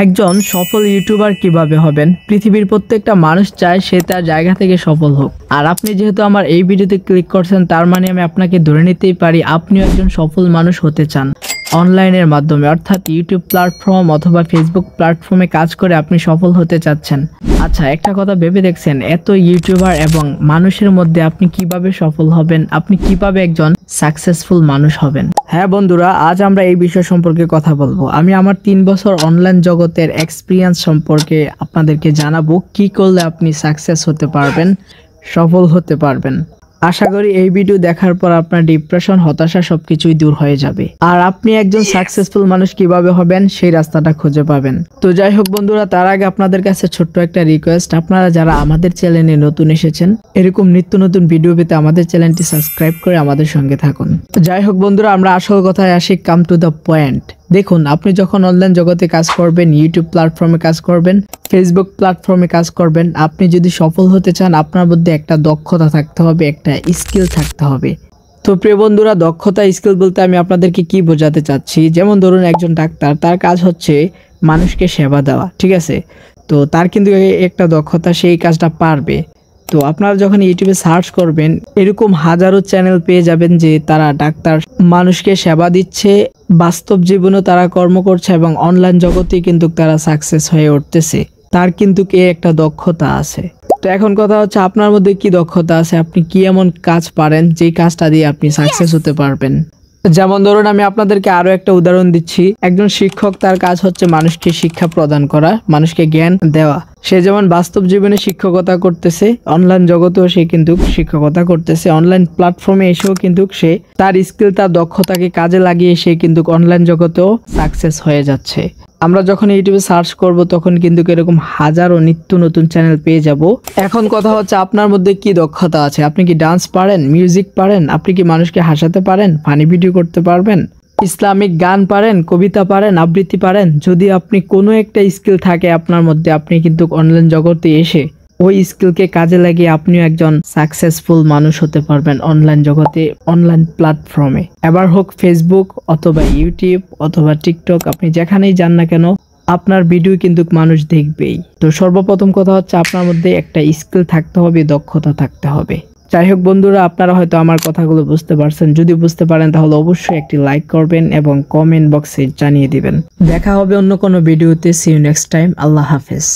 একজন সফল ইউটিউবার কিভাবে হবেন? পৃথিবীর প্রত্যেকটা মানুষ চায় সে তার জায়গা থেকে সফল হোক। আর আপনি যেহেতু আমার এই ভিডিওতে ক্লিক করছেন, তার মানে আমি আপনাকে ধরে নিতেই পারি আপনিও একজন সফল মানুষ হতে চান। অনলাইনের মাধ্যমে অর্থাৎ ইউটিউব প্ল্যাটফর্ম অথবা ফেসবুক প্ল্যাটফর্মে কাজ করে আপনি সফল হতে চাচ্ছেন। আচ্ছা, একটা কথা ভেবে দেখছেন এত ইউটিউবার এবং মানুষের মধ্যে আপনি কিভাবে সফল হবেন? আপনি কিভাবে একজন সাকসেসফুল মানুষ হবেন? হ্যাঁ বন্ধুরা, আজ আমরা এই বিষয় সম্পর্কে কথা বলবো। আমি আমার 3 বছর অনলাইন জগতের এক্সপিরিয়েন্স সম্পর্কে আপনাদেরকে জানাবো কি করলে আপনি সাকসেস হতে পারবেন, সফল হতে পারবেন। আশা করি এই ভিডিও দেখার পর আপনার ডিপ্রেশন, হতাশা সবকিছুই দূর হয়ে যাবে আর আপনি একজন সাকসেসফুল মানুষ কিভাবে হবেন সেই রাস্তাটা খুঁজে পাবেন। তো যাই হোক বন্ধুরা, তার আগে আপনাদের কাছে ছোট্ট একটা রিকোয়েস্ট, আপনারা যারা আমাদের চ্যানেলে নতুন এসেছেন, এরকম নিত্য নতুন ভিডিও পেতে আমাদের চ্যানেলটি সাবস্ক্রাইব করে আমাদের সঙ্গে থাকুন। তো যাই হোক বন্ধুরা, আমরা আসল কথায় আসি, কাম টু দ্য পয়েন্ট। দেখুন, আপনি যখন অনলাইন জগতে কাজ করবেন, ইউটিউব প্ল্যাটফর্মে কাজ করবেন, ফেসবুক প্ল্যাটফর্মে কাজ করবেন, আপনি যদি সফল হতে চান আপনার মধ্যে একটা দক্ষতা থাকতে হবে, একটা স্কিল থাকতে হবে। তো প্রিয় বন্ধুরা, দক্ষতা স্কিল বলতে আমি আপনাদেরকে কি বোঝাতে চাচ্ছি, যেমন ধরুন একজন ডাক্তার, তার কাজ হচ্ছে মানুষকে সেবা দেওয়া, ঠিক আছে? তো তার কিন্তু একটা দক্ষতা, সেই কাজটা পারবে। তো আপনারা যখন ইউটিউবে সার্চ করবেন, এরকম হাজারো চ্যানেল পেয়ে যাবেন যে তারা ডাক্তার, মানুষকে সেবা দিচ্ছে, বাস্তব জীবনেও তারা কর্ম করছে এবং অনলাইন জগতেই কিন্তু তারা সাকসেস হয়ে উঠতেছে। তার কিন্তু একটা দক্ষতা আছে। তো এখন কথা হচ্ছে আপনার মধ্যে কি দক্ষতা আছে, আপনি কি এমন কাজ পারেন যেই কাজটা দিয়ে আপনি সাকসেস হতে পারবেন। যেমন ধরুন, আমি আপনাদেরকে আরো একটা উদাহরণ দিচ্ছি। একজন শিক্ষক, তার কাজ হচ্ছে মানুষকে শিক্ষা প্রদান করা, মানুষকে জ্ঞান দেওয়া। সে যেমন বাস্তব জীবনে শিক্ষকতা করতেছে, অনলাইন জগতেও সে কিন্তু শিক্ষকতা করতেছে। অনলাইন প্ল্যাটফর্মে এসেও কিন্তু সে তার স্কিল, তার দক্ষতাকে কাজে লাগিয়ে সে কিন্তু অনলাইন জগতেও সাকসেস হয়ে যাচ্ছে। আমরা যখন ইউটিউবে সার্চ করব তখন কিন্তু এরকম হাজারো নিত্য নতুন চ্যানেল পেয়ে যাব। এখন কথা হচ্ছে আপনার মধ্যে কি দক্ষতা আছে। আপনি কি ডান্স পারেন, মিউজিক পারেন, আপনি কি মানুষকে হাসাতে পারেন, ফানি ভিডিও করতে পারবেন, ইসলামিক গান পারেন, কবিতা পারেন, আবৃত্তি পারেন? যদি আপনি কোনো একটা স্কিল থাকে আপনার মধ্যে, আপনি কিন্তু অনলাইন জগতে এসে ওই স্কিলকে কাজে লাগিয়ে আপনিও একজন সাকসেসফুল মানুষ হতে পারবেন অনলাইন জগতে, অনলাইন প্ল্যাটফর্মে। এবার হোক ফেসবুক অথবা ইউটিউব অথবা টিকটক, আপনি যেখানেই যান না কেন আপনার ভিডিও কিন্তু মানুষ দেখবেই। তো সর্বপ্রথম কথা হচ্ছে আপনার মধ্যে একটা স্কিল থাকতে হবে, দক্ষতা থাকতে হবে। যাই হোক বন্ধুরা, আপনারা হয়তো আমার কথাগুলো বুঝতে পারছেন। যদি বুঝতে পারেন তাহলে অবশ্যই একটি লাইক করবেন এবং কমেন্ট বক্সে জানিয়ে দিবেন। দেখা হবে অন্য কোনো ভিডিওতে। See you next time. আল্লাহ হাফেজ।